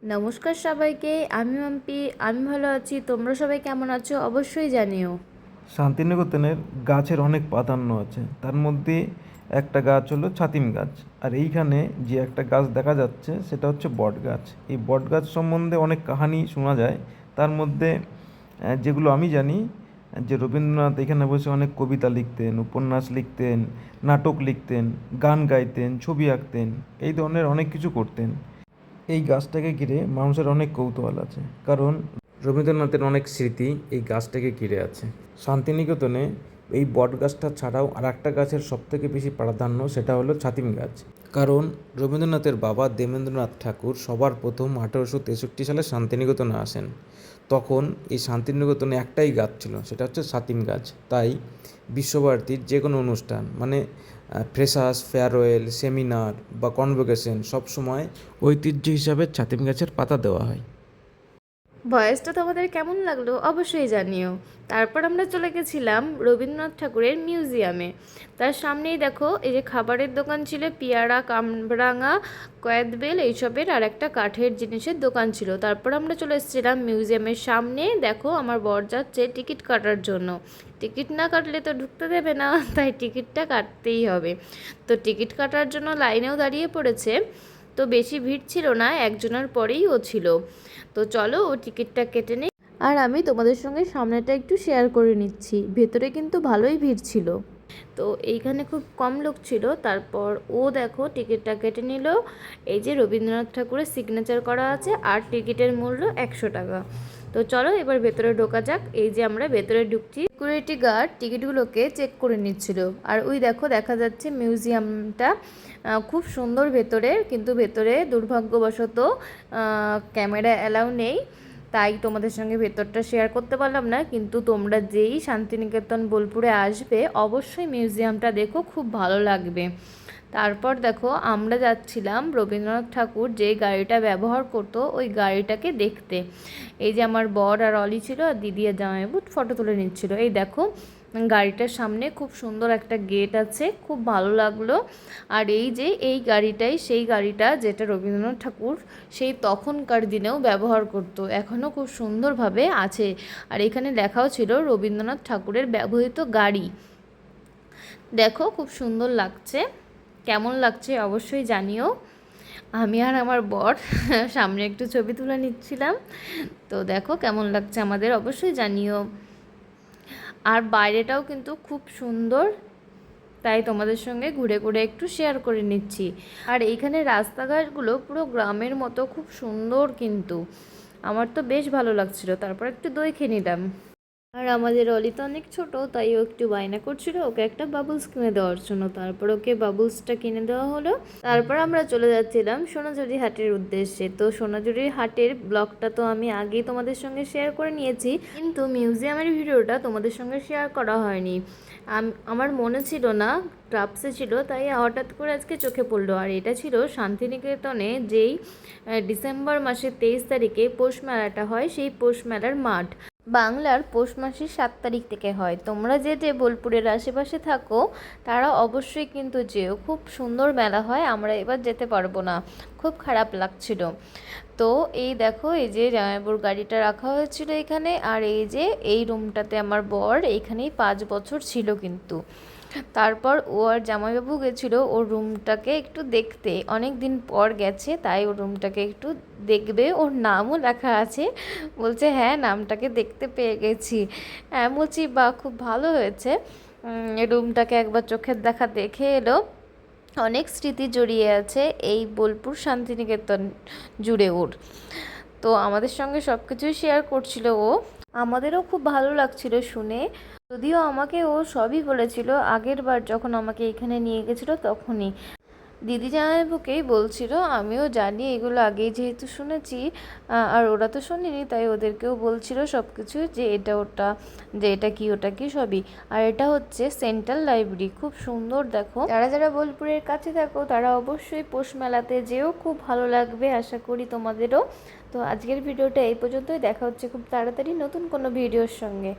নমস্কার সবাইকে, আমি মাম্পি। আমি ভালো আছি। তোমরা সবাই কেমন আছো অবশ্যই জানিও। শান্তিনিকেতনের গাছের অনেক প্রাধান্য আছে। তার মধ্যে একটা গাছ হলো ছাতিম গাছ। আর এইখানে যে একটা গাছ দেখা যাচ্ছে সেটা হচ্ছে বট গাছ। এই বট গাছ সম্বন্ধে অনেক কাহানি শোনা যায়। তার মধ্যে যেগুলো আমি জানি, যে রবীন্দ্রনাথ এখানে বসে অনেক কবিতা লিখতেন, উপন্যাস লিখতেন, নাটক লিখতেন, গান গাইতেন, ছবি আঁকতেন, এই ধরনের অনেক কিছু করতেন। এই গাছটাকে ঘিরে মানুষের অনেক কৌতূহল আছে, কারণ রবীন্দ্রনাথের অনেক স্মৃতি এই গাছটাকে ঘিরে আছে। শান্তিনিকেতনে এই বট গাছটা ছাড়াও আর একটা গাছের সবথেকে বেশি প্রাধান্য, সেটা হলো ছাতিম গাছ। কারণ রবীন্দ্রনাথের বাবা দেবেন্দ্রনাথ ঠাকুর সবার প্রথম 1863 সালে শান্তিনিকেতনে আসেন। তখন এই শান্তিনিকেতনে একটাই গাছ ছিল, সেটা হচ্ছে ছাতিম গাছ। তাই বিশ্বভারতীর যে কোনো অনুষ্ঠান, মানে ফ্রেশার্স, ফেয়ারওয়েল, সেমিনার বা কনভোকেশন, সবসময় ঐতিহ্য হিসাবে ছাতিম গাছের পাতা দেওয়া হয়। ভয়েসটা তোমাদের কেমন লাগলো অবশ্যই জানিও। তারপর আমরা চলে গেছিলাম রবীন্দ্রনাথ ঠাকুরের মিউজিয়ামে। তার সামনেই দেখো এই যে খাবারের দোকান ছিল, পিয়ারা, কামরাঙা, কয়েদবেল এইসবের, আর একটা কাঠের জিনিসের দোকান ছিল। তারপর আমরা চলে এসেছিলাম মিউজিয়ামের সামনে। দেখো আমার বর যাচ্ছে টিকিট কাটার জন্য। টিকিট না কাটলে তো ঢুকতে দেবে না, তাই টিকিটটা কাটতেই হবে। তো টিকিট কাটার জন্য লাইনেও দাঁড়িয়ে পড়েছে। তো বেশি ভিড় ছিল না, একজনের পরেই ও ছিল। তো চলো ও টিকিটটা কেটে নেই, আর আমি তোমাদের সঙ্গে সামনেটা একটু শেয়ার করে নিচ্ছি। ভেতরে কিন্তু ভালোই ভিড় ছিল। তো এইখানে খুব কম লোক ছিল। তারপর ও দেখো টিকিটটা কেটে নিল। এই যে রবীন্দ্রনাথ ঠাকুরের সিগনেচার করা আছে, আর টিকিটের মূল্য 100 টাকা। তো চলো এবার ভেতরে ঢোকা যাক। এই যে আমরা ভেতরে ঢুকছি, সিকিউরিটি গার্ড টিকিটগুলোকে চেক করে নিচ্ছিল। আর ওই দেখো দেখা যাচ্ছে মিউজিয়ামটা খুব সুন্দর ভেতরে, কিন্তু ভেতরে দুর্ভাগ্যবশত ক্যামেরা অ্যালাউ নেই, তাই তোমাদের সঙ্গে ভেতরটা শেয়ার করতে পারলাম না। কিন্তু তোমরা যেই শান্তিনিকেতন বোলপুরে আসবে অবশ্যই মিউজিয়ামটা দেখো, খুব ভালো লাগবে। তারপর দেখো আমরা যাচ্ছিলাম রবীন্দ্রনাথ ঠাকুর যে গাড়িটা ব্যবহার করতো ওই গাড়িটাকে দেখতে। এই যে আমার বর আর অলি ছিল, আর দিদি আর জামাইবাবু ফটো তুলে নিচ্ছিল। এই দেখো গাড়িটার সামনে খুব সুন্দর একটা গেট আছে, খুব ভালো লাগলো। আর এই যে এই গাড়িটাই সেই গাড়িটা যেটা রবীন্দ্রনাথ ঠাকুর সেই তখনকার দিনেও ব্যবহার করতো, এখনও খুব সুন্দরভাবে আছে। আর এখানে লেখাও ছিল রবীন্দ্রনাথ ঠাকুরের ব্যবহৃত গাড়ি। দেখো খুব সুন্দর লাগছে। কেমন লাগছে অবশ্যই জানিও। আমি আর আমার বর সামনে একটু ছবি তুলে নিচ্ছিলাম। তো দেখো কেমন লাগছে আমাদের অবশ্যই জানিও। আর বাইরেটাও কিন্তু খুব সুন্দর, তাই তোমাদের সঙ্গে ঘুরে ঘুরে একটু শেয়ার করে নিচ্ছি। আর এইখানে রাস্তাঘাটগুলো পুরো গ্রামের মতো, খুব সুন্দর কিন্তু। আমার তো বেশ ভালো লাগছিল। তারপর একটু দই খেয়ে নিলাম। আর আমাদের অলি তো অনেক ছোট, তাই ও একটু বায়না করছিল ওকে একটা বাবলস কিনে দেওয়ার জন্য। তারপর ওকে বাবলসটা কিনে দেওয়া হলো। তারপর আমরা চলে যাচ্ছিলাম সোনাঝুরি হাটের উদ্দেশ্যে। তো সোনাঝুরি হাটের ব্লগটা তো আমি আগেই তোমাদের সঙ্গে শেয়ার করে নিয়েছি, কিন্তু মিউজিয়ামের ভিডিওটা তোমাদের সঙ্গে শেয়ার করা হয়নি। আমার মনে ছিল না, ট্রাপসে ছিল, তাই হঠাৎ করে আজকে চোখে পড়লো। আর এটা ছিল শান্তিনিকেতনে যেই ডিসেম্বর মাসের 23 তারিখে পৌষ মেলাটা হয়, সেই পৌষ মেলার মাঠ। বাংলার পৌষ মাসের 7 তারিখ থেকে হয়। তোমরা যে যে বোলপুরের আশেপাশে থাকো তারা অবশ্যই কিন্তু যেও, খুব সুন্দর মেলা হয়। আমরা এবার যেতে পারবো না, খুব খারাপ লাগছিল। তো এই দেখো এই যে জামাইবাবুর গাড়িটা রাখা হয়েছিল এখানে। আর এই যে এই রুমটাতে আমার বর এইখানেই 5 বছর ছিল কিন্তু। তারপর ও আর জামাইবাবু গেছিলো ওর রুমটাকে একটু দেখতে, অনেক দিন পর গেছে, তাই ওর রুমটাকে একটু দেখবে। ওর নামও লেখা আছে। বলছে হ্যাঁ নামটাকে দেখতে পেয়ে গেছি। হ্যাঁ বলছি বা খুব ভালো হয়েছে। রুমটাকে একবার চোখের দেখা দেখে এলো। অনেক স্মৃতি জড়িয়ে আছে এই বোলপুর শান্তিনিকেতন জুড়ে ওর। তো আমাদের সঙ্গে সব কিছুই শেয়ার করছিল ও। আমাদেরও খুব ভালো লাগছিল শুনে। যদিও আমাকে ও সবই বলেছিল আগের বার যখন আমাকে এখানে নিয়ে গেছিলো তখনই। দিদি জামাইবাবুকেই বলছিল, আমিও জানি এগুলো আগেই যেহেতু শুনেছি, আর ওরা তো শোনেনি, তাই ওদেরকেও বলছিল সব কিছু, যে এটা ওটা, যে এটা কি ওটা কি সবই। আর এটা হচ্ছে সেন্ট্রাল লাইব্রেরি, খুব সুন্দর। দেখো যারা যারা বোলপুরের কাছে থাকো তারা অবশ্যই পৌষ মেলাতে যেও, খুব ভালো লাগবে আশা করি তোমাদেরও। তো আজকের ভিডিওটা এই পর্যন্তই। দেখা হচ্ছে খুব তাড়াতাড়ি নতুন কোনো ভিডিওর সঙ্গে।